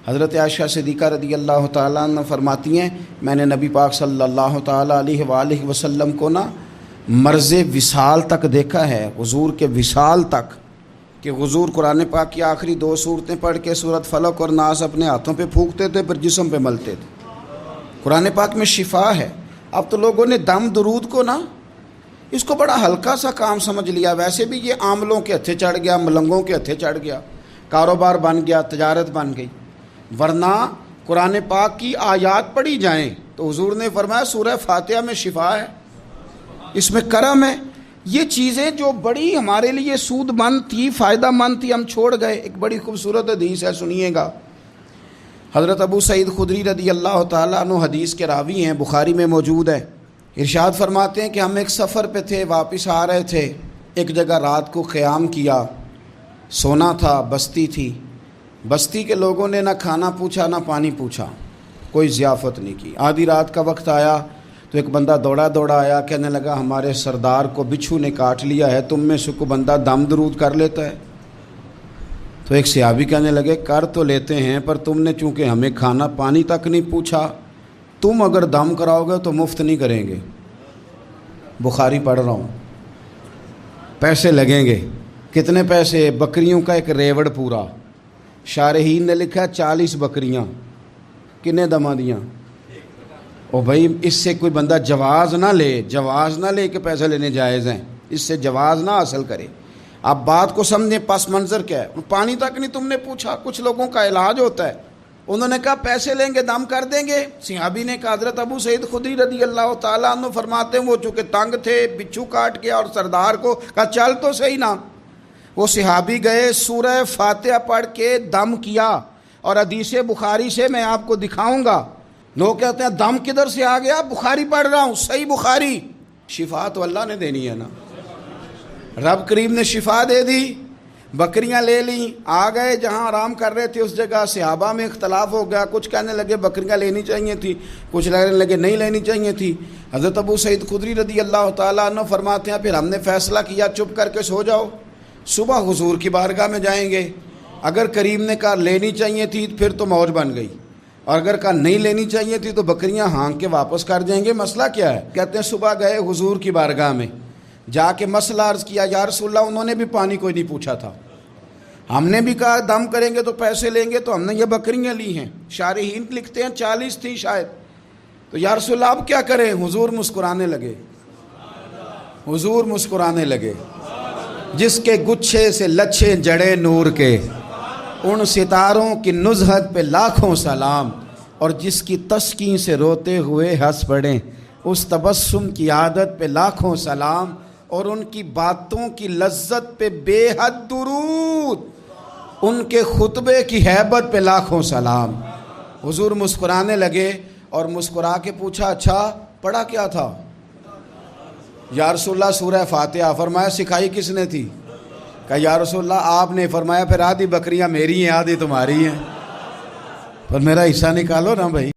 حضرت عائشہ صدیقہ رضی اللہ تعالیٰ عنہ فرماتی ہیں میں نے نبی پاک صلی اللہ تعالیٰ علیہ وآلہ وسلم کو مرض وصال تک دیکھا ہے، حضور کے وصال تک، کہ حضور قرآن پاک کی آخری 2 سورتیں پڑھ کے سورت فلق اور ناس اپنے ہاتھوں پہ پھونکتے تھے، پھر جسم پہ ملتے تھے۔ قرآن پاک میں شفا ہے۔ اب تو لوگوں نے دم درود کو اس کو بڑا ہلکا سا کام سمجھ لیا۔ ویسے بھی یہ عاملوں کے ہتھے چڑھ گیا، ملنگوں کے ہتھے چڑھ گیا، کاروبار بن گیا، تجارت بن گئی۔ ورنہ قرآن پاک کی آیات پڑھی جائیں تو حضور نے فرمایا سورہ فاتحہ میں شفا ہے، اس میں کرم ہے۔ یہ چیزیں جو بڑی ہمارے لیے سود مند تھی، فائدہ مند تھی، ہم چھوڑ گئے۔ ایک بڑی خوبصورت حدیث ہے، سنیے گا۔ حضرت ابو سعید خدری رضی اللہ تعالیٰ عنہ حدیث کے راوی ہیں، بخاری میں موجود ہے۔ ارشاد فرماتے ہیں کہ ہم ایک سفر پہ تھے، واپس آ رہے تھے، ایک جگہ رات کو قیام کیا، سونا تھا، بستی تھی۔ بستی کے لوگوں نے نہ کھانا پوچھا نہ پانی پوچھا، کوئی ضیافت نہیں کی۔ آدھی رات کا وقت آیا تو ایک بندہ دوڑا آیا، کہنے لگا ہمارے سردار کو بچھو نے کاٹ لیا ہے، تم میں سے کوئی بندہ دم درود کر لیتا ہے؟ تو ایک صحابی کہنے لگے کر تو لیتے ہیں، پر تم نے چونکہ ہمیں کھانا پانی تک نہیں پوچھا، تم اگر دم کراؤ گے تو مفت نہیں کریں گے۔ بخاری پڑھ رہا ہوں، پیسے لگیں گے۔ کتنے پیسے؟ بکریوں کا ایک ریوڑ پورا۔ شارحین نے لکھا 40 بکریاں۔ کنے دما دیاں؟ او بھائی اس سے کوئی بندہ جواز نہ لے کہ پیسے لینے جائز ہیں، اس سے جواز نہ حاصل کرے۔ آپ بات کو سمجھیں، پس منظر کیا ہے؟ پانی تک نہیں تم نے پوچھا۔ کچھ لوگوں کا علاج ہوتا ہے، انہوں نے کہا پیسے لیں گے دم کر دیں گے۔ صحابی نے کہا حضرت ابو سعید خدری رضی اللہ تعالیٰ عنہ فرماتے ہیں وہ چونکہ تنگ تھے، بچھو کاٹ گیا، اور سردار کو کہا چل تو صحیح نا۔ وہ صحابی گئے، سورہ فاتحہ پڑھ کے دم کیا، اور حدیث بخاری سے میں آپ کو دکھاؤں گا۔ لوگ کہتے ہیں دم کدھر سے آ گیا؟ بخاری پڑھ رہا ہوں، صحیح بخاری۔ شفا تو اللہ نے دینی ہے نا، رب کریم نے شفا دے دی۔ بکریاں لے لیں، آ گئے جہاں آرام کر رہے تھے اس جگہ۔ صحابہ میں اختلاف ہو گیا، کچھ کہنے لگے بکریاں لینی چاہیے تھی، کچھ کہنے لگے نہیں لینی چاہیے تھی۔ حضرت ابو سعید خدری رضی اللہ تعالیٰ عنہ فرماتے ہیں پھر ہم نے فیصلہ کیا چپ کر کے سو جاؤ، صبح حضور کی بارگاہ میں جائیں گے۔ اگر کریم نے کہا لینی چاہیے تھی پھر تو موج بن گئی، اور اگر کہا نہیں لینی چاہیے تھی تو بکریاں ہانک کے واپس کر جائیں گے۔ مسئلہ کیا ہے؟ کہتے ہیں صبح گئے حضور کی بارگاہ میں، جا کے مسئلہ عرض کیا، یا رسول اللہ انہوں نے بھی پانی کوئی نہیں پوچھا تھا، ہم نے بھی کہا دم کریں گے تو پیسے لیں گے، تو ہم نے یہ بکریاں لی ہیں۔ شارحین لکھتے ہیں 40 تھی شاید۔ تو یا رسول اللہ اب کیا کریں؟ حضور مسکرانے لگے۔ جس کے گچھے سے لچھے جڑے نور کے، ان ستاروں کی نزہت پہ لاکھوں سلام، اور جس کی تسکین سے روتے ہوئے ہنس پڑیں، اس تبسم کی عادت پہ لاکھوں سلام، اور ان کی باتوں کی لذت پہ بے حد درود، ان کے خطبے کی ہیبت پہ لاکھوں سلام۔ حضور مسکرانے لگے، اور مسکرا کے پوچھا اچھا پڑھا کیا تھا؟ یا رسول اللہ سورہ فاتحہ۔ فرمایا سکھائی کس نے تھی؟ کہا یا رسول اللہ آپ نے۔ فرمایا پھر آدھی بکریاں میری ہیں آدھی تمہاری ہیں، پر میرا حصہ نکالو نا بھائی۔